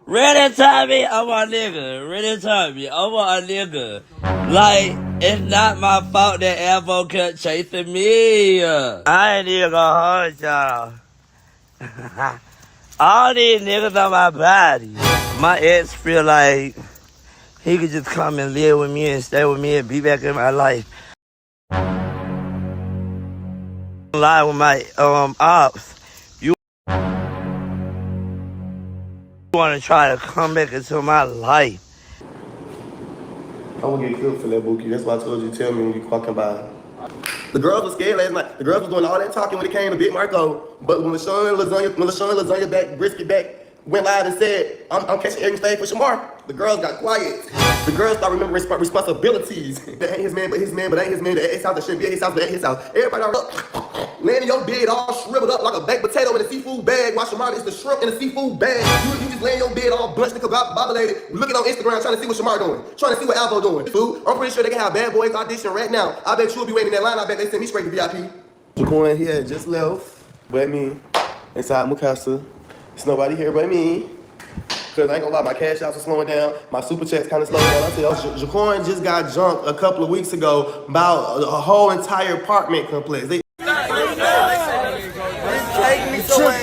Ready time me, I'm a nigga. Ready time me, I'm a nigga. Like, it's not my fault that Alvo kept chasing me. I ain't even gonna hurt y'all. All these niggas on my body. My ex feel like he could just come and live with me and stay with me and be back in my life. Lie with my ops. You want to try to come back into my life. I'm gonna get killed for that, Bookie. That's why I told you to tell me when you fucking by. The girls were scared last night. The girls was doing all that talking when it came to Big Marco. But when LaShawn Lasagna back, brisket back, went live and said, I'm catching everything for Shamar, the girls got quiet. The girls start remembering responsibilities. That ain't his man, but his man, but ain't his man. That his house, that shouldn't be at his house, but at his house. Everybody laying in your bed all shriveled up like a baked potato in a seafood bag. While Shamar is the shrimp in a seafood bag. You just laying in your bed all bunched and bobbleated, looking on Instagram trying to see what Shamar doing. Trying to see what Alvo doing. Food, I'm pretty sure they can have Bad Boys audition right now. I bet you'll be waiting in that line. I bet they send me straight to VIP. Jaquan here just left, but me, inside Mukasa. There's nobody here but me. Cause I ain't gonna lie, my cash outs are slowing down. My super chats kind of slowing down. I tell you, Jaquan just got jumped a couple of weeks ago about a whole entire apartment complex. They take me somewhere.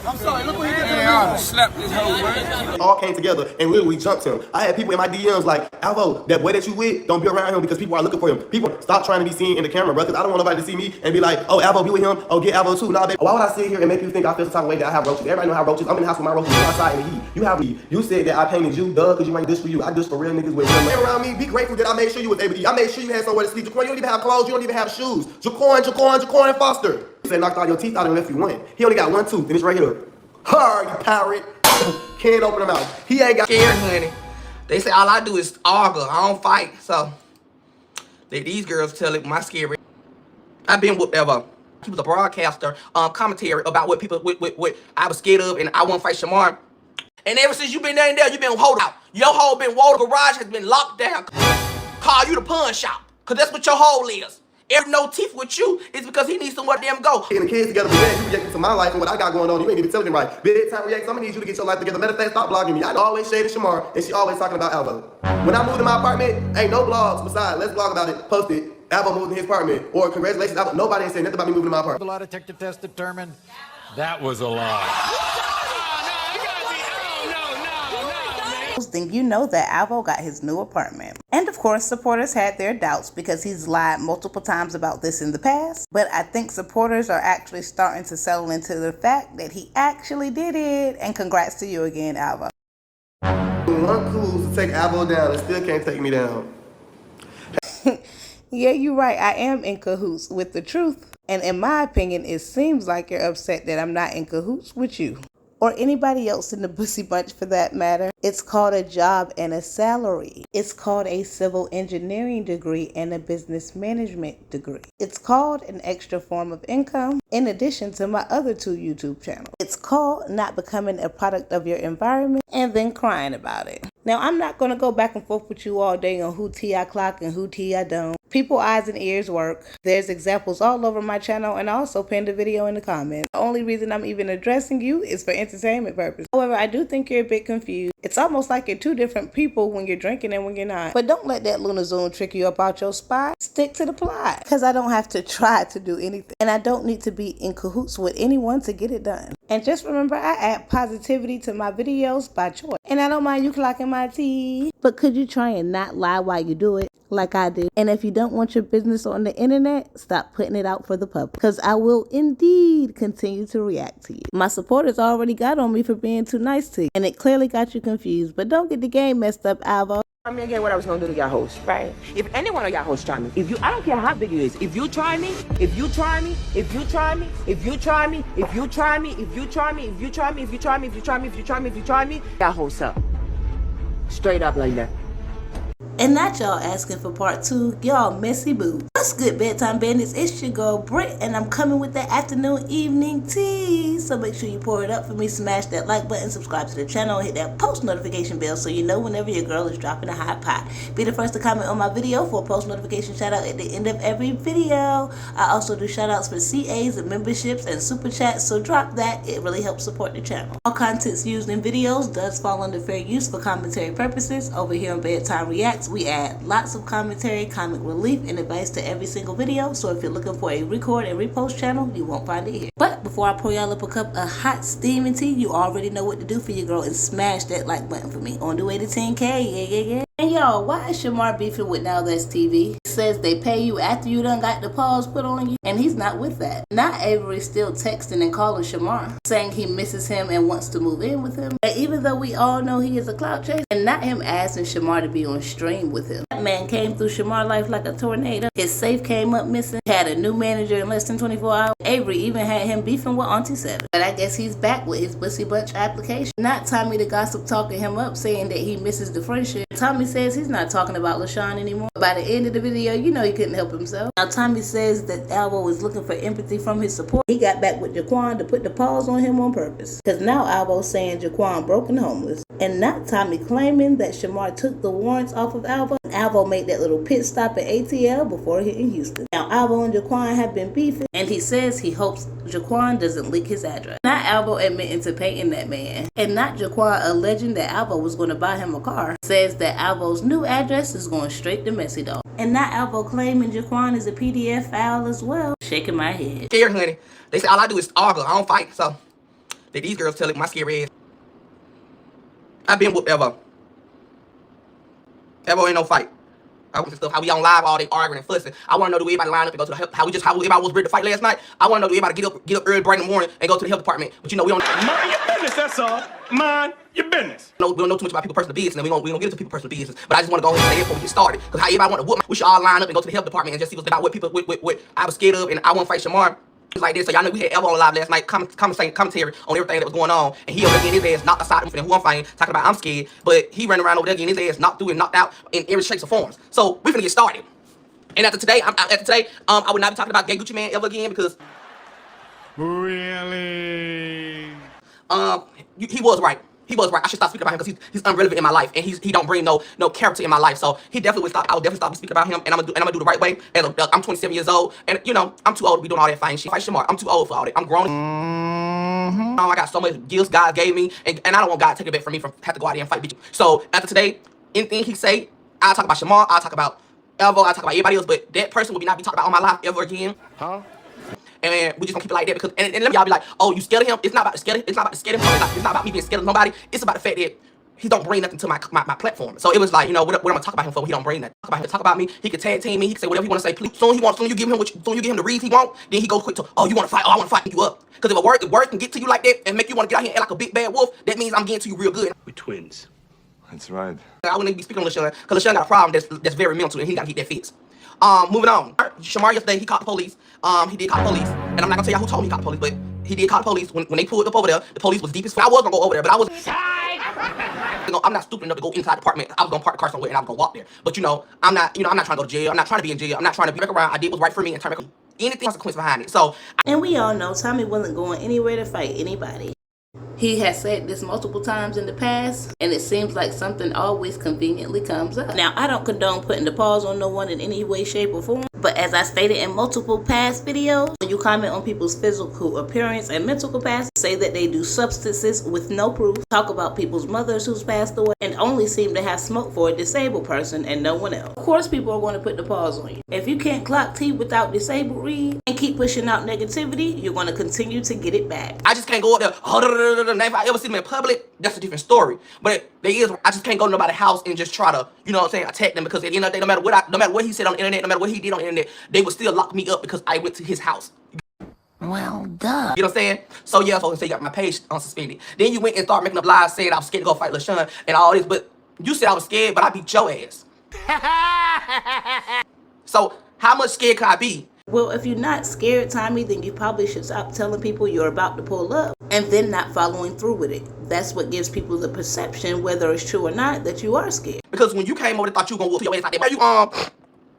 I'm sorry, look what he did to me. Slap this whole word. All came together and literally jumped him. I had people in my DMs like, Alvo, that boy that you with, don't be around him because people are looking for him. People stop trying to be seen in the camera, bro, because I don't want nobody to see me and be like, oh, Alvo, be with him. Oh, get Alvo too. Nah, baby. Why would I sit here and make you think I feel some type of way that I have roaches? Everybody know how roaches. I'm in the house with my roaches. You outside in the heat. You have me. You said that I painted you, duh, because you ain't dish for you. I dish for real niggas with real men around me. Be grateful that I made sure you was able to eat. I made sure you had somewhere to sleep. Jaquan, you don't even have clothes. You don't even have shoes. Jaquan Foster. He said knocked all your teeth out and left you one. He only got one tooth and it's right here. Hard, you pirate. Can't open them out. He ain't got scared, honey. They say all I do is argue. I don't fight. So these girls tell it my scary. I've been whatever. He was a broadcaster, commentary about what people what I was scared of, and I won't fight Shamar. And ever since you been there, you been hold out. Your hole been walled. Garage has been locked down. Call you the pawn shop, cause that's what your hole is. Every no teeth with you is because he needs somewhere to damn go. And the kids together, but you reacting to my life and what I got going on. You ain't even telling me right. BedTime reacts. I'm gonna need you to get your life together. Matter of fact, stop blogging me. I always shaded Shamar, and she always talking about Alvo. When I moved to my apartment, ain't no blogs besides let's blog about it, post it. Alvo moved in his apartment, or congratulations, Alvo. Nobody ain't saying nothing about me moving to my apartment. The lie detector test determined that was a lie. Then you know that Alvo got his new apartment. And of course, supporters had their doubts because he's lied multiple times about this in the past. But I think supporters are actually starting to settle into the fact that he actually did it. And congrats to you again, Alvo. One cool to take Alvo down and still can't take me down. Yeah, you're right. I am in cahoots with the truth. And in my opinion, it seems like you're upset that I'm not in cahoots with you. Or anybody else in the Bussy Bunch for that matter. It's called a job and a salary. It's called a civil engineering degree and a business management degree. It's called an extra form of income in addition to my other 2 YouTube channels. It's called not becoming a product of your environment and then crying about it. Now, I'm not going to go back and forth with you all day on who T I clock and who T I don't. People eyes and ears work. There's examples all over my channel, and I also pinned a video in the comments. The only reason I'm even addressing you is for entertainment purposes. However, I do think you're a bit confused. It's almost like you're 2 different people when you're drinking and when you're not. But don't let that Luna Zoom trick you up out your spot. Stick to the plot. Because I don't have to try to do anything. And I don't need to be in cahoots with anyone to get it done. And just remember, I add positivity to my videos by choice. And I don't mind you clocking my tea. But could you try and not lie while you do it? Like I did. And if you don't want your business on the internet, stop putting it out for the public. Because I will indeed continue to react to you. My supporters already got on me for being too nice to you. And it clearly got you confused. But don't get the game messed up, Alvo. I mean, again, what I was going to do to y'all hosts, right? If any one of y'all hosts try me, I don't care how big it is. If you try me, if you try me, if you try me, if you try me, if you try me, if you try me, if you try me, if you try me, if you try me, if you try me, if you try me, y'all hosts up. Straight up like that. And not y'all asking for part 2, y'all messy boo. What's good, bedtime bandits? It's your girl Britt, and I'm coming with that afternoon evening tea. So make sure you pour it up for me, smash that like button, subscribe to the channel, and hit that post notification bell so you know whenever your girl is dropping a hot pot. Be the first to comment on my video for a post notification shout out at the end of every video. I also do shout outs for CAs and memberships and super chats, so drop that. It really helps support the channel. All contents used in videos does fall under fair use for commentary purposes. Over here on Bedtime Reacts, we add lots of commentary, comic relief, and advice to every single video, so if you're looking for a record and repost channel, you won't find it here. But before I pour y'all up a cup of hot steaming tea, you already know what to do for your girl and smash that like button for me. On the way to 10K, yeah. And y'all, why is Shamar beefing with Now That's TV? He says they pay you after you done got the pause put on you, and he's not with that. Not Avery's still texting and calling Shamar, saying he misses him and wants to move in with him. And even though we all know he is a clout chaser, and not him asking Shamar to be on stream with him. That man came through Shamar life like a tornado. His safe came up missing, had a new manager in less than 24 hours. Avery even had him beefing with Auntie Seven. But I guess he's back with his Bussy Bunch application. Not Tommy the gossip talking him up, saying that he misses the friendship. Tommy says he's not talking about LaShawn anymore. By the end of the video, you know he couldn't help himself. Now Tommy says that Alvo was looking for empathy from his support. He got back with Jaquan to put the pause on him on purpose. Because now Alvo's saying Jaquan broke and homeless. And not Tommy claiming that Shamar took the warrants off of Alvo. Alvo made that little pit stop at ATL before hitting Houston. Now Alvo and Jaquan have been beefing, and he says he hopes Jaquan doesn't leak his address. Not Alvo admitting to paying that man. And not Jaquan alleging that Alvo was going to buy him a car. Says that Alvo's new address is going straight to Messy Dog. And not Alvo claiming Jaquan is a PDF file as well. Shaking my head. Scared, honey. They say all I do is argue. I don't fight. So these girls tell it my scary ass. I've been whooped ever. Ever ain't no fight. I want to stuff how we on live all day arguing and fussing. I want to know do everybody line up and go to the help. How everybody was ready to fight last night. I want to know do everybody get up early, bright in the morning and go to the health department. But you know we don't mind your business. That's all. Mind your business. No, we don't know too much about people's personal business, and we don't get into people's personal business. But I just want to go ahead and say it before we get started, because how everybody want to whoop, we should all line up and go to the health department and just see what's about what people what I was scared of, and I want to fight Shamar. Like this, so y'all know we had Alvo on live last night, commentary on everything that was going on, and he over there getting his ass knocked aside from who I'm fighting, talking about I'm scared, but he running around over there getting his ass knocked through and knocked out in every shape or forms. So we finna get started. And after today, I would not be talking about Gay Gucci Man ever again, because really, he was right. He was right. I should stop speaking about him because he's irrelevant in my life, and he don't bring no character in my life. So he definitely would stop. I would definitely stop speaking about him, and I'm gonna do the right way. And I'm 27 years old, and you know I'm too old to be doing all that fighting shit. Fight Shamar. I'm too old for all that. I'm grown. I got so much gifts God gave me, and I don't want God to take it back from me from have to go out there and fight bitches. So after today, anything he say, I'll talk about Shamar. I'll talk about Alvo. I'll talk about everybody else, but that person will not be talked about on my life ever again. Huh? And we just gonna keep it like that, because and let y'all be like, oh, you scared of him? It's not about the scare him. It's not about the scare him. It's not about me being scared of nobody. It's about the fact that he don't bring nothing to my platform. So it was like, you know, what I'm gonna talk about him for? He don't bring nothing. Talk about me. He can tag team me. He can say whatever he want to say. Please. Soon you give him the reads he want, then he goes quick to, oh, you want to fight? Oh, I want to fight you up. Because if a word can get to you like that and make you want to get out here and act like a big bad wolf, that means I'm getting to you real good. we're twins. That's right. I wouldn't even be speaking on LaShawn, because LaShawn got a problem that's very mental, and he got to get that fixed. Moving on. Shamar yesterday, he called the police. He did call the police, and I'm not gonna tell y'all who told me he called the police, but he did call the police. When they pulled up over there, the police was deep as fuck. I was gonna go over there, but I was. You know, I'm not stupid enough to go inside the apartment. I was gonna park the car somewhere and I was gonna walk there. But you know, I'm not trying to go to jail. I'm not trying to be in jail. I'm not trying to be back around. I did what's right for me and turn back. Anything consequence behind it. So. And we all know Tommy wasn't going anywhere to fight anybody. He has said this multiple times in the past, and it seems like something always conveniently comes up. Now, I don't condone putting the pause on no one in any way, shape, or form, but as I stated in multiple past videos, when you comment on people's physical appearance and mental capacity, say that they do substances with no proof, talk about people's mothers who's passed away, and only seem to have smoke for a disabled person and no one else. Of course, people are going to put the pause on you. If you can't clock T without disabled read and keep pushing out negativity, you're going to continue to get it back. I just can't go up there, if I ever see them in public, that's a different story. But I just can't go to nobody's house and just try to, you know what I'm saying, attack them, because at the end of the day, no matter what he said on the internet, no matter what he did on the internet, they would still lock me up because I went to his house. Well, duh. You know what I'm saying? So yeah, folks, say you got my page unsuspended. Then you went and started making up lies saying I was scared to go fight LaShawn and all this, but you said I was scared, but I beat your ass. So how much scared could I be? Well, if you're not scared, Tommy, then you probably should stop telling people you're about to pull up and then not following through with it. That's what gives people the perception, whether it's true or not, that you are scared. Because when you came over, they thought you were gonna whoop your ass out there.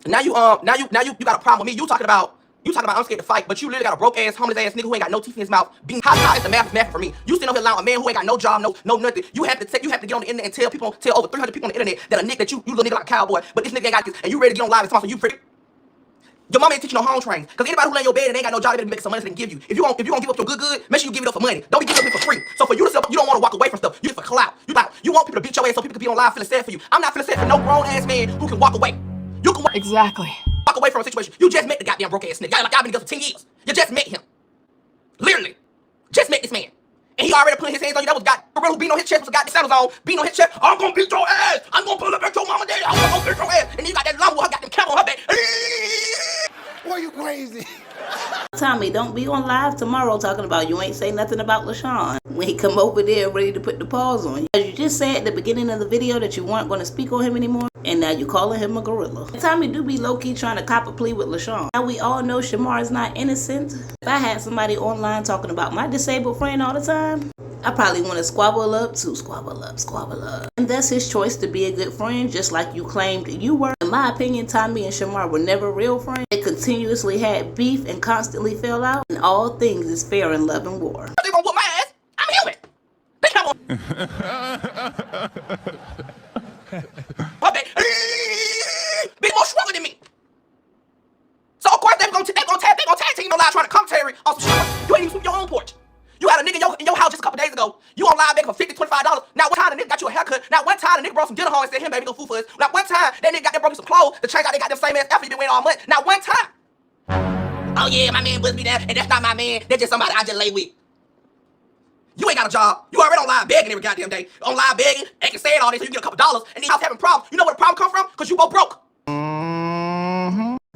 Now you got a problem with me. You talking about I'm scared to fight, but you literally got a broke ass, homeless ass nigga who ain't got no teeth in his mouth. How is the math for me? You sitting over here allowing a man who ain't got no job, no nothing. You have to get on the internet and tell over 300 people on the internet that a nigga that you little nigga like a cowboy, but this nigga ain't got this, and you ready to get on live and talk so you pretty. Your mama ain't teaching no home training. Cause anybody who lay in your bed and ain't got no job, they better make some money so they can give you. If you gonna give up your good, make sure you give it up for money. Don't be giving it for free. So for you to you don't want to walk away from stuff. You for clout. You want people to beat your ass so people can be on live feeling sad for you. I'm not feeling sad for no grown ass man who can walk away. You can Exactly. walk away from a situation. You just met the goddamn broke ass nigga. Y'all been together for 10 years. You just met him. Literally. Just met this man. And he already put his hands on you. That was who beating on his chest was got the sandals on. Beating on his chest. I'm gonna beat your ass. I'm gonna pull up at your mama daddy. I'm gonna beat your ass. And then you got that lumber. I got them camel on her back. Boy, you crazy. Tommy, don't be on live tomorrow talking about you ain't say nothing about LaShawn when he come over there ready to put the paws on you. As you just said at the beginning of the video that you weren't going to speak on him anymore, and now you calling him a gorilla. Tommy do be low-key trying to cop a plea with LaShawn. Now we all know Shamar is not innocent. If I had somebody online talking about my disabled friend all the time, I probably want to squabble up. And that's his choice to be a good friend, just like you claimed you were. In my opinion, Tommy and Shamar were never real friends. They continuously had beef and constantly fell out. And all things is fair in love and war. They gonna whoop my ass. I'm human. They come on. My back. Be more stronger than me. So of course they gonna tag team on live trying to commentary on some shit. You ain't even sweep your own porch. You had a nigga in your house just a couple days ago. You on live begging for $50, $25. Now one time the nigga got you a haircut. Now one time the nigga brought some dinner home and said, "Him baby, go food for us." Now one time that nigga got them broke some clothes to change out. They got them same ass outfit you been wearing all month. Now one time. Oh yeah, my man must be there, and that's not my man. That's just somebody I just lay with. You ain't got a job. You already on live begging every goddamn day. On live begging, acting sad all this so you get a couple dollars, and then you having problems. You know where the problem come from? Cause you both broke.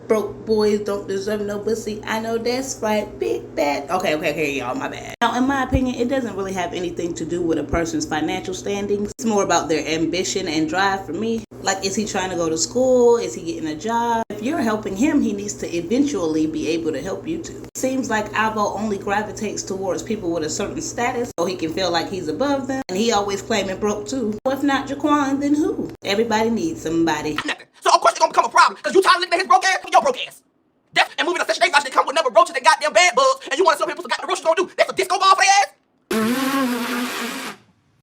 Broke boys don't deserve no pussy. I know that's right. Big bad. Okay, y'all, my bad. Now, in my opinion, it doesn't really have anything to do with a person's financial standings. It's more about their ambition and drive for me. Like, is he trying to go to school? Is he getting a job? If you're helping him, he needs to eventually be able to help you too. Seems like Alvo only gravitates towards people with a certain status so he can feel like he's above them. And he always claiming broke too. Well, if not Jaquan, then who? Everybody needs somebody. So of course it's gonna become a problem, cause you tired of looking at his broke ass, your broke ass. Death and moving to Section 8 they come with number roaches and goddamn bed bugs, and you want to tell people what the roaches gonna do? That's a disco ball for their ass.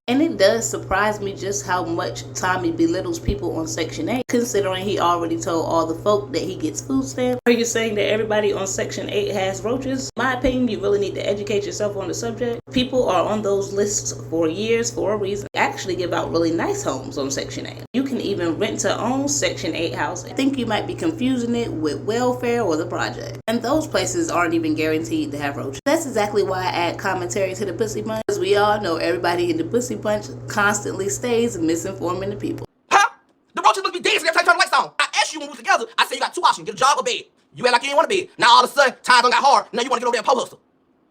And it does surprise me just how much Tommy belittles people on Section 8, considering he already told all the folk that he gets food stamps. Are you saying that everybody on Section 8 has roaches? In my opinion, you really need to educate yourself on the subject. People are on those lists for years for a reason. They actually give out really nice homes on Section 8. You can even rent to own Section 8 housing. I think you might be confusing it with welfare or the project. And those places aren't even guaranteed to have roaches. That's exactly why I add commentary to the pussy bunch, because we all know everybody in the pussy bunch constantly stays misinforming the people. Huh? The roaches must be dead every time you turn the lights on. I asked you when we was together, I said you got two options, get a job or bed. You act like you didn't want a bed. Now all of a sudden, times done got hard. Now you want to get over there and pole hustle.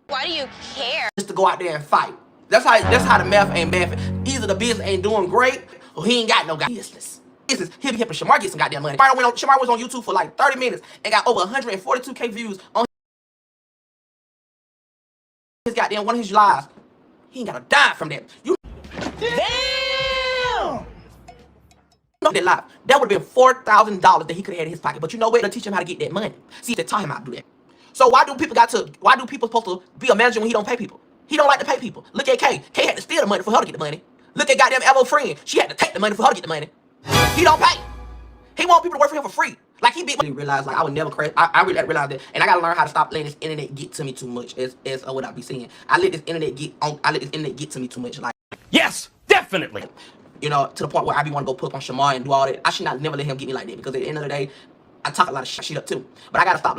Why do you care? Just to go out there and fight. That's how the math ain't math. Either the business ain't doing great, or he ain't got no business. He'll be helping Shamar get some goddamn money. Shamar was on YouTube for like 30 minutes and got over 142K views on his goddamn one of his lives. He ain't got a dime from that. Damn! That live. That would have been $4,000 that he could have had in his pocket. But you know what? They'll teach him how to get that money. See, they taught him how to do that. So why do people supposed to be a manager when he don't pay people? He don't like to pay people. Look at Kay. Kay had to steal the money for her to get the money. Look at goddamn Alvo friend. She had to take the money for her to get the money. He don't pay. He want people to work for him for free. Like he realized like I would never crash. I really realized that, and I gotta learn how to stop letting this internet get to me too much. As what I be saying, I let this internet get to me too much. Like Yes, definitely. you know, to the point where I be want to go pull up on Shamar and do all that. I should not never let him get me like that, because at the end of the day, I talk a lot of shit up too. But I gotta stop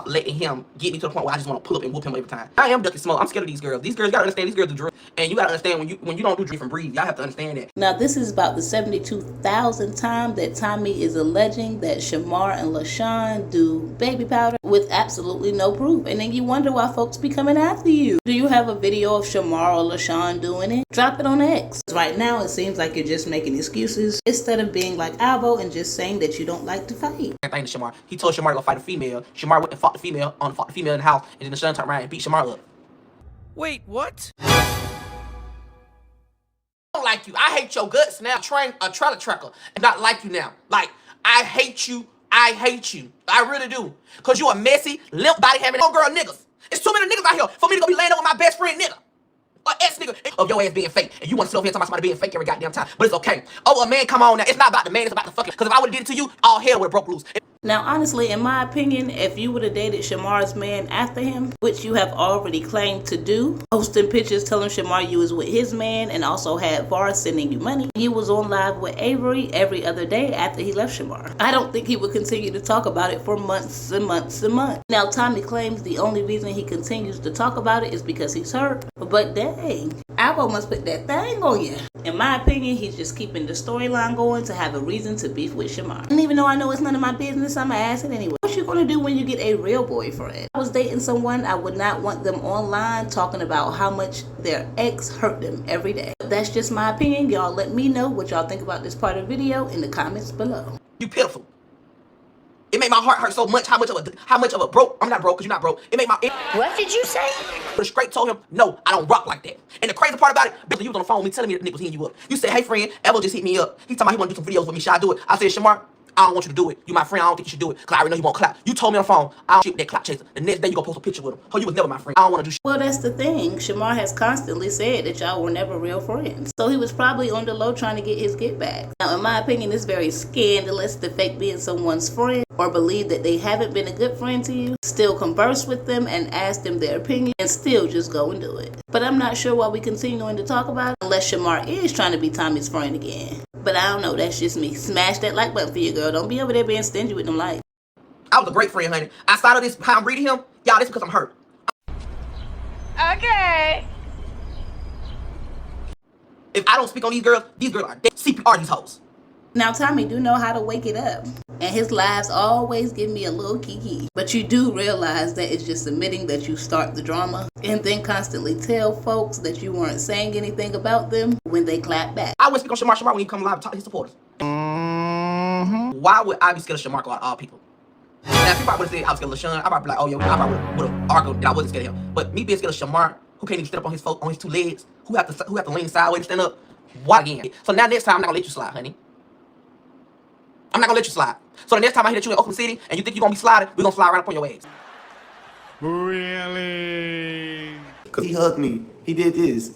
letting him get me to the point where I just want to pull up and whoop him every time. I am ducking smoke. I'm scared of these girls. These girls, you gotta understand, these girls do drill. And you gotta understand when you don't do drill from breathe. Y'all have to understand that. Now, this is about the 72,000th time that Tommy is alleging that Shamar and LaShawn do baby powder with absolutely no proof. And then you wonder why folks be coming after you. Do you have a video of Shamar or LaShawn doing it? Drop it on X. Right now, it seems like you're just making excuses instead of being like Alvo and just saying that you don't like to fight. Thing to Shamar. He told Shamar to go fight a female. Shamar went and fought the female in the house, and then the son turned around and beat Shamar up. Wait, what? I don't like you. I hate your guts now. Train a trailer trucker and not like you now. Like, I hate you I hate you. I really do. Cause you a messy, limp body having old girl niggas. It's too many niggas out here for me to go be laying up with my best friend nigga. Or ex nigga of your ass being fake. And you want to sit over here talking about somebody being fake every goddamn time. But it's okay. Oh, a man, come on now. It's not about the man, it's about the fucking. Cause if I would have did it to you, all hell would have broke loose. Now, honestly, in my opinion, if you would have dated Shamar's man after him, which you have already claimed to do, posting pictures telling Shamar you was with his man and also had Var sending you money, you was on live with Avery every other day after he left Shamar. I don't think he would continue to talk about it for months and months and months. Now, Tommy claims the only reason he continues to talk about it is because he's hurt. But dang, Alvo must put that thing on you. In my opinion, he's just keeping the storyline going to have a reason to beef with Shamar. And even though I know it's none of my business, I'ma ask it anyway. What you gonna do when you get a real boyfriend? If I was dating someone, I would not want them online talking about how much their ex hurt them every day. That's just my opinion. Y'all let me know what y'all think about this part of the video in the comments below. You pitiful. It made my heart hurt so much. How much of a broke? I'm not broke because you're not broke. It made my. What did you say? But straight told him, no, I don't rock like that. And the crazy part about it, Billy, you was on the phone with me telling me that the nigga was hitting you up. You said, hey friend, Evo just hit me up. He talking about he want to do some videos with me. Should I do it? I said, Shamar, I don't want you to do it. You my friend. I don't think you should do it. Cause I already know you want clout. You told me on the phone, I don't shit with that clout chaser. The next day you gonna post a picture with him. Oh, you was never my friend. I don't want to do shit. Well, that's the thing. Shamar has constantly said that y'all were never real friends. So he was probably on the low trying to get his get back. Now, in my opinion, it's very scandalous to fake being someone's friend or believe that they haven't been a good friend to you, still converse with them and ask them their opinion, and still just go and do it. But I'm not sure why we continuing to talk about it unless Shamar is trying to be Tommy's friend again. But I don't know, that's just me. Smash that like button for you, girl. Don't be over there being stingy with them likes. I was a great friend, honey. Outside of this, how I'm reading him, y'all, this because I'm hurt. Okay. If I don't speak on these girls are dead. CPR these hoes. Now, Tommy do know how to wake it up. And his lives always give me a little kiki. But you do realize that it's just admitting that you start the drama and then constantly tell folks that you weren't saying anything about them when they clap back. I wouldn't speak on Shamar when he come live and talk to his supporters. Why would I be scared of Shamar out of all people? Now, if you probably would have said I was scared of LaShawn, I probably be like, oh, yeah, I probably would have argued that I wasn't scared of him. But me being scared of Shamar, who can't even stand up on his two legs, who have to lean sideways to stand up, why again? So now next time, I'm not going to let you slide, honey. I'm not going to let you slide. So the next time I hit you in Oakland City and you think you're going to be sliding, we're going to slide right up on your ass. Really? Because he hugged me. He did this.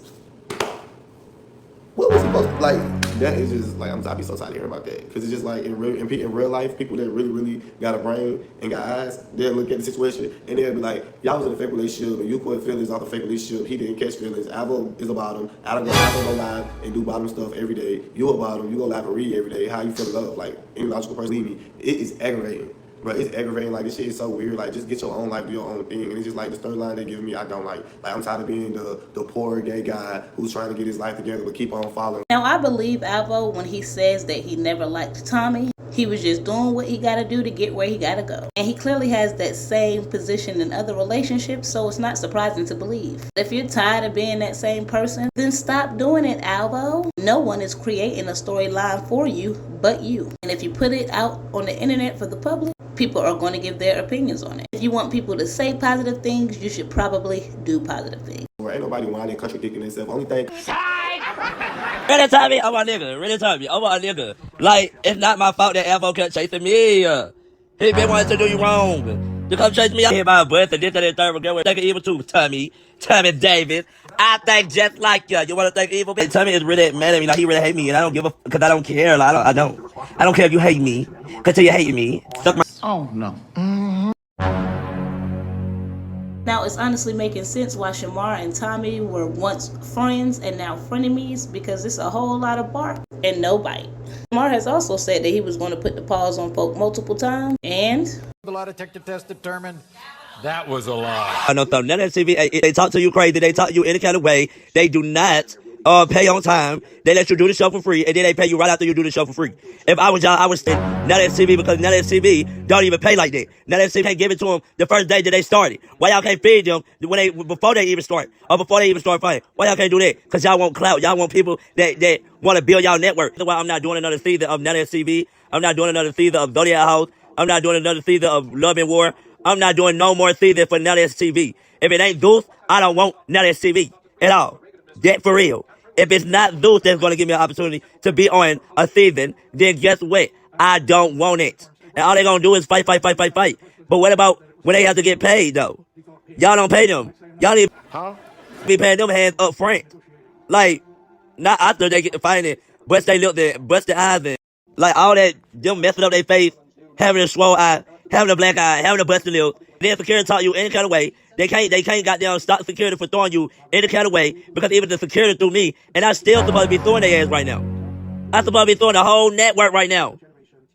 What was he supposed to, like, that is just, like, I be so tired of hearing about that. Because it's just, like, in real life, people that really got a brain and got eyes, they'll look at the situation and they'll be like, y'all was in a fake relationship and you put feelings off the fake relationship. He didn't catch feelings. Alvo is a bottom. I don't go live and do bottom stuff every day. You a bottom. You go live and read every day. How you feel in love? Like, any logical person leave me. It is aggravating. But it's aggravating, like, this shit is so weird. Like, just get your own life, do your own thing. And it's just like the storyline they give me, I don't like. Like, I'm tired of being the poor gay guy who's trying to get his life together but keep on following. Now, I believe Alvo when he says that he never liked Tommy. He was just doing what he gotta do to get where he gotta go. And he clearly has that same position in other relationships, so it's not surprising to believe. If you're tired of being that same person, then stop doing it, Alvo. No one is creating a storyline for you but you. And if you put it out on the internet for the public, people are going to give their opinions on it. If you want people to say positive things, you should probably do positive things. Ain't nobody whining, contradicting themselves. Only thing. Really tell me, I'm a nigga. Really tell me, I'm a nigga. Like, it's not my fault that Alvo kept chasing me. He been wanting to do you wrong. You come chase me out here by a breath and this and that third. Get with think evil too, Tommy Davis. I think just like you. You want to think evil? Hey, Tommy is really mad at me. Like, he really hate me, and I don't give a because I don't care. Like, I don't care if you hate me. Continue hating me. Suck my. Oh, no. Now, it's honestly making sense why Shamar and Tommy were once friends and now frenemies, because it's a whole lot of bark and no bite. Shamar has also said that he was going to put the pause on folk multiple times, and The lie detector test determined that was a lie. I know none of that TV. They talk to you crazy. They talk to you any kind of way. They do not pay on time. They let you do the show for free, and then they pay you right after you do the show for free. If I was y'all, I would say none of that TV, because none of that TV don't even pay like that. None of that TV can't give it to them the first day that they started. Why y'all can't feed them before they even start, or before they even start fighting? Why y'all can't do that? Because y'all want clout. Y'all want people that want to build y'all network. That's why I'm not doing another season of none of that TV. I'm not doing another season of Zodiac House. I'm not doing another season of Love and War. I'm not doing no more season for none of that TV. If it ain't Zeus, I don't want none of that TV at all. That for real. If it's not Zeus that's going to give me an opportunity to be on a season, then guess what? I don't want it. and all they gonna do is fight. But what about when they have to get paid though? Y'all don't pay them. Y'all need to be paying them hands up front. Like, not after they get to fighting, bust they look there, bust their eyes in. Like all that, them messing up their face, having a swole eye, having a black eye, having a busted lip. Then security talk you any kind of way. They can't goddamn stop security for throwing you any kind of way because even the security threw me, and I still supposed to be throwing their ass right now. I'm supposed to be throwing the whole network right now.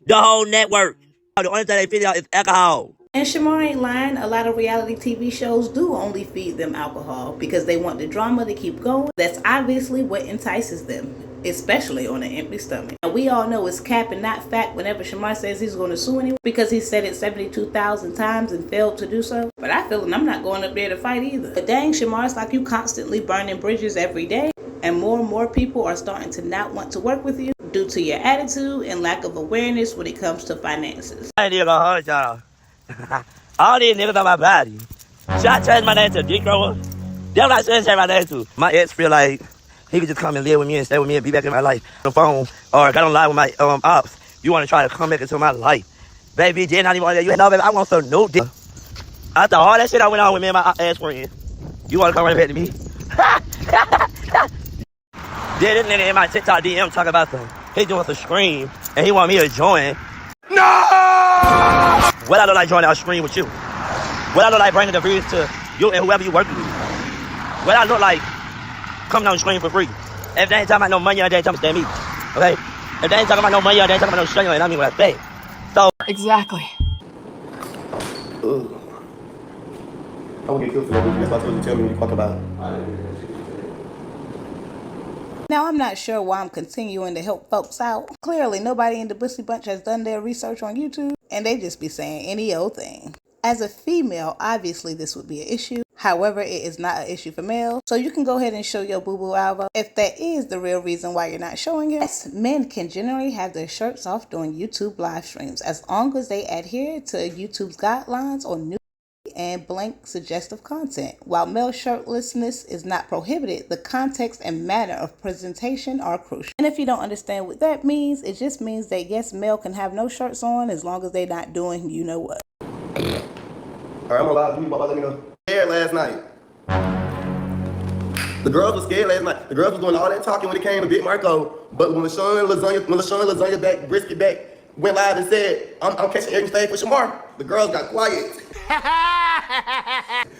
The whole network. The only thing they feed out is alcohol. And Shamar ain't lying. A lot of reality TV shows do only feed them alcohol because they want the drama to keep going. That's obviously what entices them, especially on an empty stomach. And we all know it's cap and not fact whenever Shamar says he's going to sue anyone because he said it 72,000 times and failed to do so. But I feel I'm not going up there to fight either. But dang, Shamar, it's like you constantly burning bridges every day. And more people are starting to not want to work with you due to your attitude and lack of awareness when it comes to finances. I ain't even gonna hurt y'all. All these niggas on my body. Should I change my name to Dick Grower? Them not saying change my name to. My ex feel like he could just come and live with me and stay with me and be back in my life. On the phone, or got on live with my ops. You want to try to come back into my life. Baby, did not even want to, you know, baby, I want some new dick. After all that shit I went on with me and my ass friend, you want to come right back to me? Then this nigga in my TikTok DM talking about some, he doing some scream, and he want me to join. No! What I look like joining our stream with you? What I look like bringing the views to you and whoever you working with? What I look like coming on the stream for free? If they ain't talking about no money, they ain't talking about me. Okay? If they ain't talking about no money, they ain't talking about no struggle, and I mean what I say. So Exactly. Ugh. I'm gonna get killed for that movie. That's why I told you to tell me when you talk about it. Now, I'm not sure why I'm continuing to help folks out. Clearly, nobody in the Bussy Bunch has done their research on YouTube, and they just be saying any old thing. As a female, obviously this would be an issue. However, it is not an issue for males, so you can go ahead and show your boo-boo Alvo if that is the real reason why you're not showing it. Yes, men can generally have their shirts off during YouTube live streams as long as they adhere to YouTube's guidelines on new and blank suggestive content. While male shirtlessness is not prohibited, the context and manner of presentation are crucial. And if you don't understand what that means, it just means that yes, male can have no shirts on as long as they're not doing you know what. Alright, I'm gonna lie to you, let me know. Scared last night. The girls were scared last night. The girls were doing all that talking when it came to Big Marco, but when LaShawn Lasagna back, brisket back, went live and said, I'm catching everything for Shamar, the girls got quiet.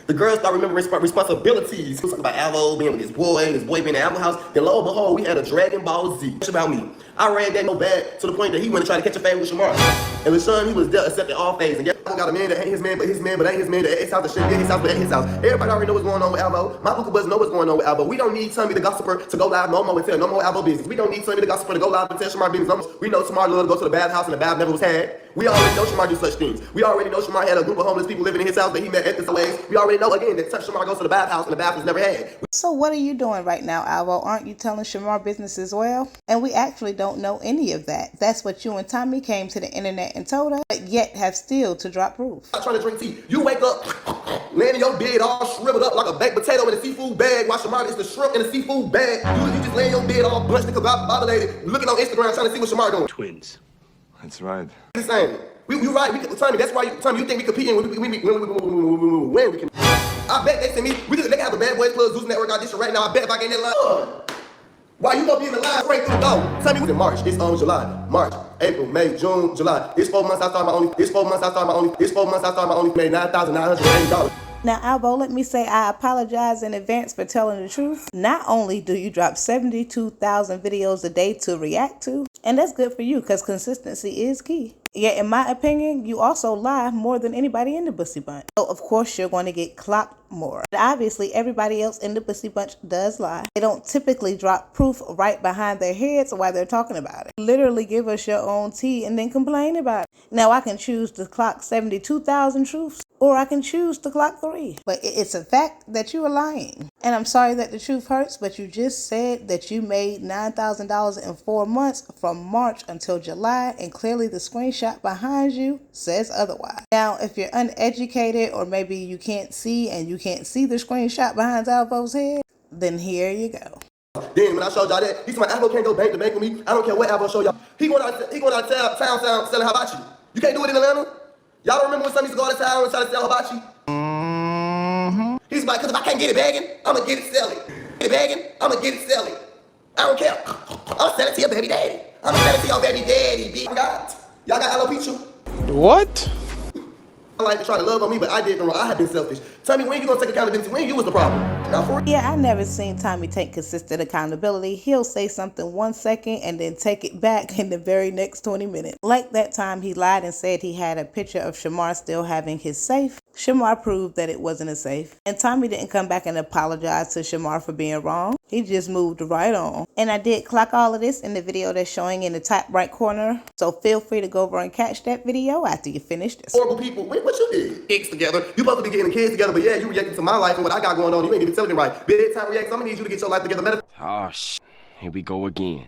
The girls start remembering responsibilities. Talking about Alvo being with his boy being in the Apple House. Then lo and behold, we had a Dragon Ball Z. What's about me? I ran that no bad to the point that he went to try to catch a fade with Shamar. And LaShawn, he was there accepting all fades. And yeah, I got a man that ain't his man, but his man, but ain't his man. That his house, the shit, his house, but ain't his house. Everybody already know what's going on with Alvo. My Luca Buzz know what's going on with Alvo. We don't need Tommy the gossiper to go live no more and tell no more Alvo business. We don't need Tommy the gossiper to go live and tell Shamar business. We know Shamar love to go to the bathhouse and the bath never was had. We already know Shamar do such things. We already know Shamar had a group of homeless people living in his house that he met at the Salays. We already know again that Shamar goes to the bathhouse and the bath was never had. So what are you doing right now, Alvo? Aren't you telling Shamar business as well? And we actually don't know any of that. That's what you and Tommy came to the internet and told us, but yet have still to drop proof. I'm trying to drink tea. You wake up, laying in your bed all shriveled up like a baked potato in a seafood bag. While Shamar is the shrimp in a seafood bag. You just lay in your bed all bunched and discombobulated, looking on Instagram trying to see what Shamar doing. Twins. That's right. The same. We right. Tommy, that's why you think we competing when we can. I bet they send me. They can have a Bad Boys Club Zeus Network audition right now. I bet if I get in that line. Why you gonna be in the line straight through the door? Tell me what's in March. It's on July. March, April, May, June, July. It's 4 months I started my only. It's 4 months I started my only. Made $9,980. Now, Alvo, let me say I apologize in advance for telling the truth. Not only do you drop 72,000 videos a day to react to, and that's good for you because consistency is key. Yet, in my opinion, you also lie more than anybody in the Bussy Bunch. So, of course, you're going to get clocked more. But obviously, everybody else in the Bussy Bunch does lie. They don't typically drop proof right behind their heads while they're talking about it. Literally give us your own tea and then complain about it. Now, I can choose to clock 72,000 truths, or I can choose to clock 3. But it's a fact that you are lying. And I'm sorry that the truth hurts, but you just said that you made $9,000 in 4 months from March until July, and clearly the screenshot behind you says otherwise. Now, if you're uneducated, or maybe you can't see and you can't see the screenshot behind Alvo's head, then here you go. Then when I showed y'all that, he said my Alvo can't go bank to bank with me. I don't care what Alvo show y'all. He going out of town selling hibachi. You can't do it in Atlanta? Y'all remember when some used to go out of town and try to sell hibachi? He's like, because if I can't get it bagging, I'm going to get it selling. Get it bagging, I'm going to get it selling. I don't care. I'll sell it to your baby daddy. I'm going to sell it to your baby daddy, bitch. Y'all got alopecia? What? I like to try to love on me, but I did wrong. I have been selfish. Tell me, when you gonna take accountability? When you was the problem? Now for Yeah, I never seen Tommy take consistent accountability. He'll say something 1 second and then take it back in the very next 20 minutes. Like that time he lied and said he had a picture of Shamar still having his safe. Shamar proved that it wasn't a safe. And Tommy didn't come back and apologize to Shamar for being wrong. He just moved right on. And I did clock all of this in the video that's showing in the top right corner. So feel free to go over and catch that video after you finish this. horrible people. Wait, what you did? Kids together. You supposed to be getting the kids together, but yeah, you reacting to my life and what I got going on. You ain't even telling me right. BedTime reacts. I'm gonna need you to get your life together. Oh, here we go again.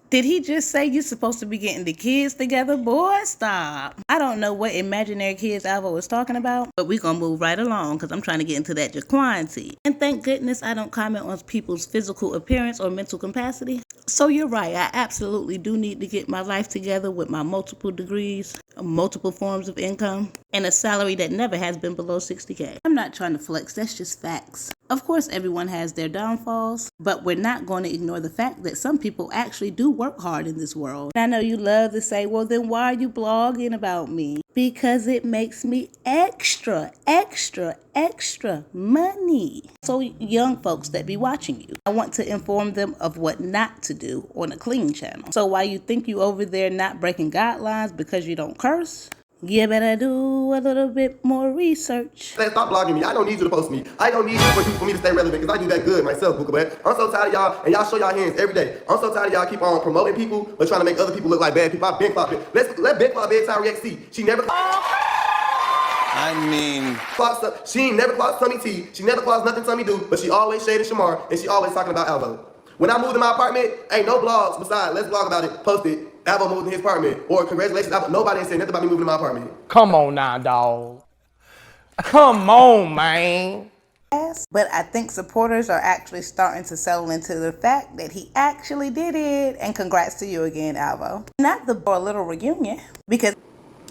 Did he just say you're supposed to be getting the kids together? Boy, stop. I don't know what imaginary kids Alvo was talking about, but we're going to move right along because I'm trying to get into that Jaquan tea. And thank goodness I don't comment on people's physical appearance or mental capacity. So you're right, I absolutely do need to get my life together with my multiple degrees, multiple forms of income, and a salary that never has been below 60K. I'm not trying to flex, that's just facts. Of course, everyone has their downfalls, but we're not going to ignore the fact that some people actually do work hard in this world. And I know you love to say, well, then why are you blogging about me? Because it makes me extra money. So young folks that be watching you, I want to inform them of what not to do on a clean channel. So while you think you over there not breaking guidelines because you don't curse, you better do a little bit more research. Stop blogging me. I don't need you to post me. I don't need you for me to stay relevant because I do that good myself, Booker. But I'm so tired of y'all, and y'all show y'all hands every day. I'm so tired of y'all keep on promoting people, but trying to make other people look like bad people. I've been clocked. Let Ben Clock BedTime react see. She never. She ain't never clocked Tommy T. She never clocked nothing Tommy do, but she always shaded Shamar, and she always talking about Alvo. When I moved to my apartment, ain't no blogs besides let's blog about it, post it. Alvo moved in his apartment, or congratulations, Alvo. Nobody ain't saying nothing about me moving to my apartment. Come on now, dog. Come on, man. But I think supporters are actually starting to settle into the fact that he actually did it. And congrats to you again, Alvo. Not the little reunion, because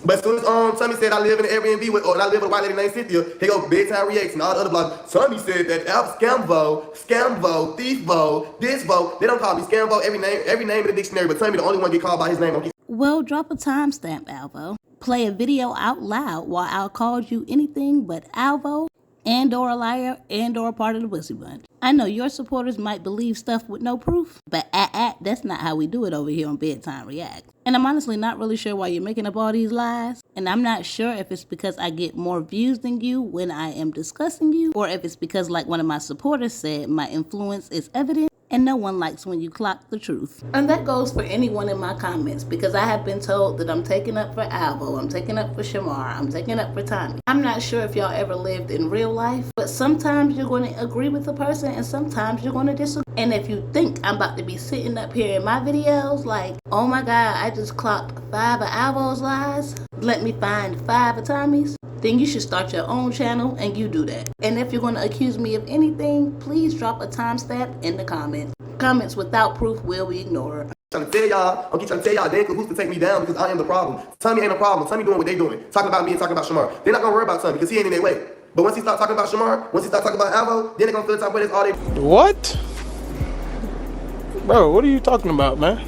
but as soon as Tommy said I live in an Airbnb with, or I live with a white lady named Cynthia, he go BedTime reacts and all the other blogs. Tommy said that Scamvo, Thiefvo, Thisvo. They don't call me Scamvo every name in the dictionary, but Tommy the only one get called by his name. Well, drop a timestamp, Alvo. Play a video out loud while Al called you anything but Alvo and or a liar and or a part of the Pussy Bunch. I know your supporters might believe stuff with no proof, but that's not how we do it over here on BedTime React. And I'm honestly not really sure why you're making up all these lies. And I'm not sure if it's because I get more views than you when I am discussing you, or if it's because, like one of my supporters said, my influence is evident. And no one likes when you clock the truth. And that goes for anyone in my comments, because I have been told that I'm taking up for Alvo, I'm taking up for Shamar, I'm taking up for Tommy. I'm not sure if y'all ever lived in real life, but sometimes you're going to agree with the person and sometimes you're going to disagree. And if you think I'm about to be sitting up here in my videos like, oh my God, I just clocked 5 of Alvo's lies, let me find 5 of Tommy's, then you should start your own channel and you do that. And if you're going to accuse me of anything, please drop a timestamp in the comments. Comments without proof will be ignored. I'm keep trying to tell y'all, they ain't who's to take me down because I am the problem. Tommy ain't a problem. Tommy doing what they doing. Talking about me and talking about Shamar. They're not going to worry about Tommy because he ain't in their way. But once he start talking about Shamar, once he start talking about Alvo, then they're going to feel the type of way that's all they... What? Bro, what are you talking about, man?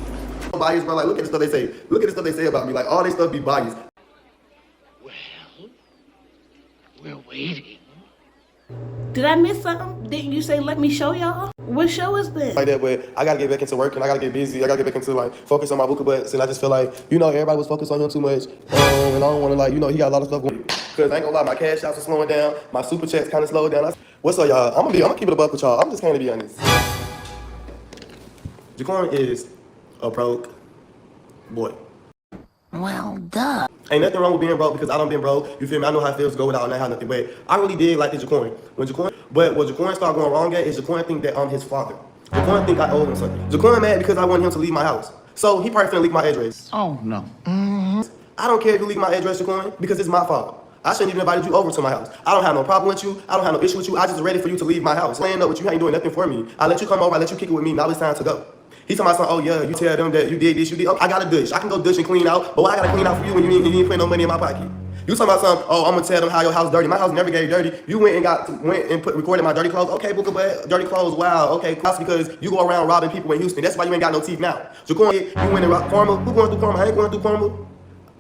Bias, bro. Like, look at the stuff they say. Look at the stuff they say about me. Like, all this stuff be biased. We're waiting. Did I miss something? Didn't you say let me show y'all? What show is this? Like that, but I gotta get back into work and I gotta get busy. I gotta get back into like focus on my book butts, and I just feel like, you know, everybody was focused on him too much, and I don't want to, like, you know, he got a lot of stuff going. Cause I ain't gonna lie, my cash outs are slowing down, my super chats kind of slowed down. What's up, y'all? I'm gonna keep it a buck with y'all. I'm just trying to be honest. Jaquan is a broke boy. Well, duh. Ain't nothing wrong with being broke because I done been broke. You feel me? I know how it feels to go without and not have nothing. But I really did like the Jaquan. But what Jaquan started going wrong at is Jaquan think that I'm his father. Jaquan think I owe him something. Jaquan mad because I want him to leave my house. So he probably finna leak my address. Oh, no. I don't care if you leak my address, Jaquan, because it's my fault. I shouldn't even invited you over to my house. I don't have no problem with you. I don't have no issue with you. I just ready for you to leave my house. Playing up with you ain't doing nothing for me. I let you come over. I let you kick it with me. Now it's time to go. He talking about something, oh yeah, you tell them that you did this, you did. Oh, I got a dish. I can go dish and clean out, but why I gotta clean out for you when you ain't putting no money in my pocket? You talking about something, oh, I'm gonna tell them how your house dirty. My house never gave dirty. You went and recorded my dirty clothes. Okay, Booker, but dirty clothes, wow, okay. That's because you go around robbing people in Houston. That's why you ain't got no teeth now. Jaquan, you went and robbed Karma. Who going through Karma? I ain't going through Karma.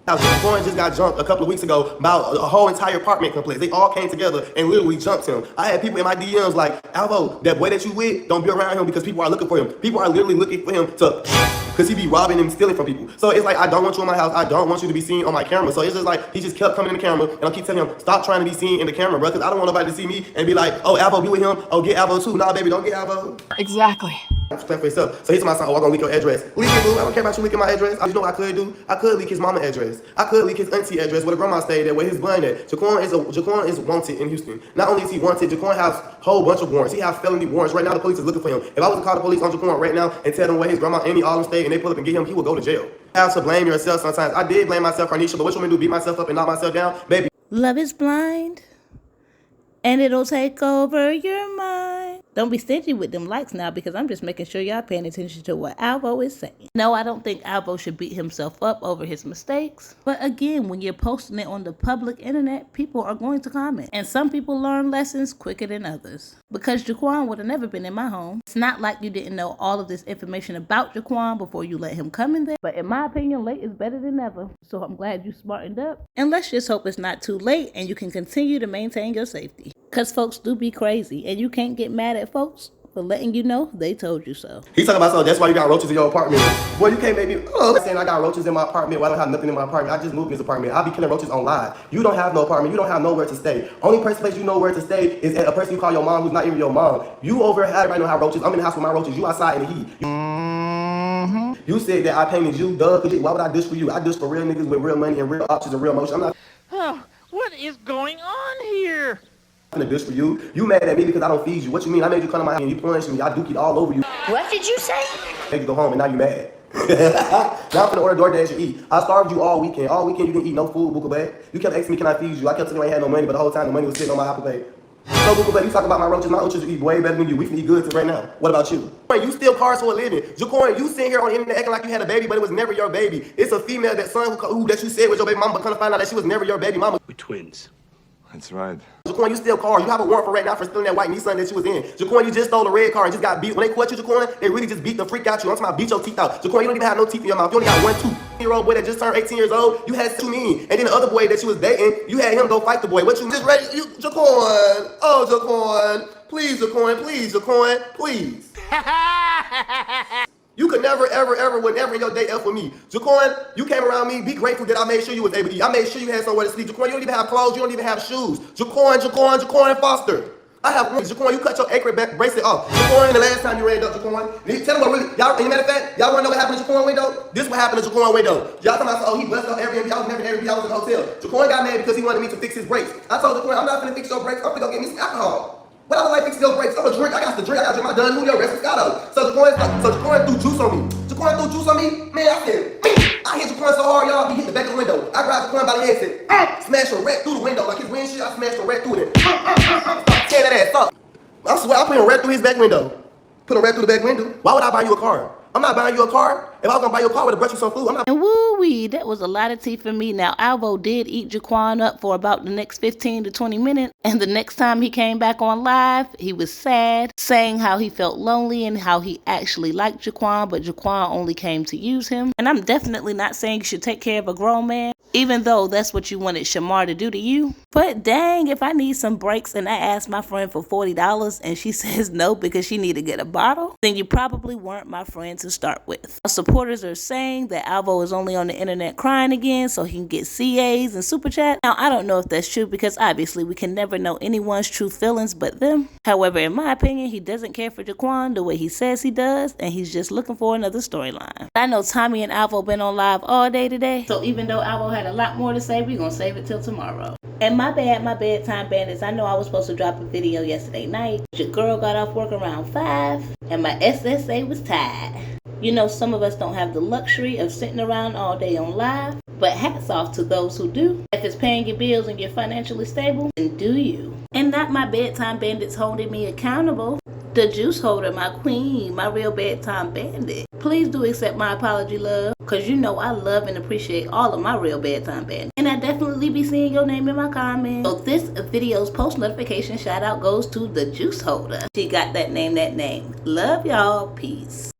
Jaquan just got jumped a couple of weeks ago about a whole entire apartment complex. They all came together and literally jumped him. I had people in my DMs like, Alvo, that boy that you with, don't be around him because people are looking for him. People are literally looking for him because he be robbing and stealing from people. So it's like, I don't want you in my house. I don't want you to be seen on my camera. So it's just like, he just kept coming in the camera and I keep telling him, stop trying to be seen in the camera, bro, because I don't want nobody to see me and be like, oh, Alvo, be with him. Oh, get Alvo too. Nah, baby, don't get Alvo. Exactly. Plan for yourself. So he's my son, oh, I'm gonna leak your address. Leak it, boo. I don't care about you leaking my address. You know what I could do? I could leak his mama address. I could leak his auntie address where the grandma stayed at, where his blind at. Jaquan is wanted in Houston. Not only is he wanted, Jaquan has a whole bunch of warrants. He has felony warrants. Right now, the police is looking for him. If I was to call the police on Jaquan right now and tell them where his grandma Amy all stayed and they pull up and get him, he would go to jail. You have to blame yourself sometimes. I did blame myself, Carnisha, but what you want me to do? Beat myself up and knock myself down? Baby. Love is blind, and it'll take over your mind. Don't be stingy with them likes now, because I'm just making sure y'all paying attention to what Alvo is saying. No, I don't think Alvo should beat himself up over his mistakes. But again, when you're posting it on the public internet, people are going to comment. And some people learn lessons quicker than others. Because Jaquan would have never been in my home. It's not like you didn't know all of this information about Jaquan before you let him come in there. But in my opinion, late is better than never. So I'm glad you smartened up. And let's just hope it's not too late and you can continue to maintain your safety. Because folks do be crazy, and you can't get mad at folks for letting you know they told you so. He's talking about, so that's why you got roaches in your apartment. Boy, you can't make me, saying I got roaches in my apartment. Well, I don't have nothing in my apartment. I just moved in this apartment. I'll be killing roaches on live. You don't have no apartment. You don't have nowhere to stay. Only place you know where to stay is at a person you call your mom who's not even your mom. You over here, everybody know how roaches. I'm in the house with my roaches. You outside in the heat. You said that I painted you, duh. Why would I dish for you? I dish for real niggas with real money and real options and real emotion. I'm not. Oh, what is going on here? I'm gonna dish for you. You mad at me because I don't feed you. What you mean? I made you come to my house and you punched me. I dookied all over you. What did you say? Make you go home and now you mad. Now I'm finna order DoorDash and eat. I starved you all weekend. All weekend you didn't eat no food, Booker Bag. You kept asking me, can I feed you? I kept telling you I ain't had no money, but the whole time the money was sitting on my Apple Pay. So Booker Bag, you talking about my roaches eat way better than you. We can eat good right now. What about you? You steal cars for a living. Jaquan, you sitting here on the internet acting like you had a baby, but it was never your baby. It's a female, that son who that you said was your baby mama, but come to find out that she was never your baby mama. We're twins. That's right. Jaquan, you steal cars. You have a warrant for right now for stealing that white Nissan that you was in. Jaquan, you just stole a red car and just got beat. When they caught you, Jaquan, they really just beat the freak out you. I'm talking about beat your teeth out. Jaquan, you don't even have no teeth in your mouth. You only got 1 2-year-old boy that just turned 18 years old. You had 2 mean. And then the other boy that you was dating, you had him go fight the boy. What you just ready? Jaquan. Oh, Jaquan. Please, Jaquan. Please, Jaquan. Please. You could never, ever, would never in your day F with me. Jaquan, you came around me, be grateful that I made sure you was able to eat. I made sure you had somewhere to sleep. Jaquan, you don't even have clothes, you don't even have shoes. Jaquan Foster. I have one. Jaquan, you cut your acre bracelet off. Jaquan, the last time you ran up, Jaquan. Tell them what really, y'all, as a matter of fact, y'all wanna know what happened to Jaquan window? This what happened to Jaquan window. Y'all talking about, oh, he busted up Airbnb. I was never in Airbnb, I was in a hotel. Jaquan got mad because he wanted me to fix his brakes. I told Jaquan, I'm not gonna fix your brakes, I'm gonna go get me some alcohol. But I was like, fix your brakes. I'm gonna drink. I got to drink my Don Julio rest Moscato. So Jaquan threw juice on me. Jaquan threw juice on me. Man, I said, I hit Jaquan so hard, y'all. He hit the back of the window. I grabbed Jaquan by the head, said, smashed him right through the window. Like his windshield, I smashed him right through it. Tear that ass up. I swear, I put him right through his back window. Put him right through the back window. Why would I buy you a car? I'm not buying you a car. If I was gonna buy you a car, I would have brought you some food. I'm not. And woo-wee, that was a lot of tea for me. Now, Alvo did eat Jaquan up for about the next 15 to 20 minutes. And the next time he came back on live, he was sad, saying how he felt lonely and how he actually liked Jaquan, but Jaquan only came to use him. And I'm definitely not saying you should take care of a grown man, even though that's what you wanted Shamar to do to you. But dang, if I need some breaks and I ask my friend for $40 and she says no because she need to get a bottle, then you probably weren't my friend to start with. Supporters are saying that Alvo is only on the internet crying again so he can get CAs and Super Chat. Now, I don't know if that's true because obviously we can never know anyone's true feelings but them. However, in my opinion, he doesn't care for Jaquan the way he says he does, and he's just looking for another storyline. I know Tommy and Alvo been on live all day today, so even though Alvo had a lot more to say, we're gonna save it till tomorrow. And my bad, my bedtime bandits. I know I was supposed to drop a video yesterday night. Your girl got off work around 5, and my SSA was tired. You know, some of us don't have the luxury of sitting around all day on live, but hats off to those who do. If it's paying your bills and you're financially stable, then do you. And not my bedtime bandits holding me accountable. The juice holder, my queen, my real bedtime bandit. Please do accept my apology, love, because you know I love and appreciate all of my real bedtime bandits. And I definitely be seeing your name in my comments. So this video's post notification shout out goes to the juice holder. She got that name. Love y'all. Peace.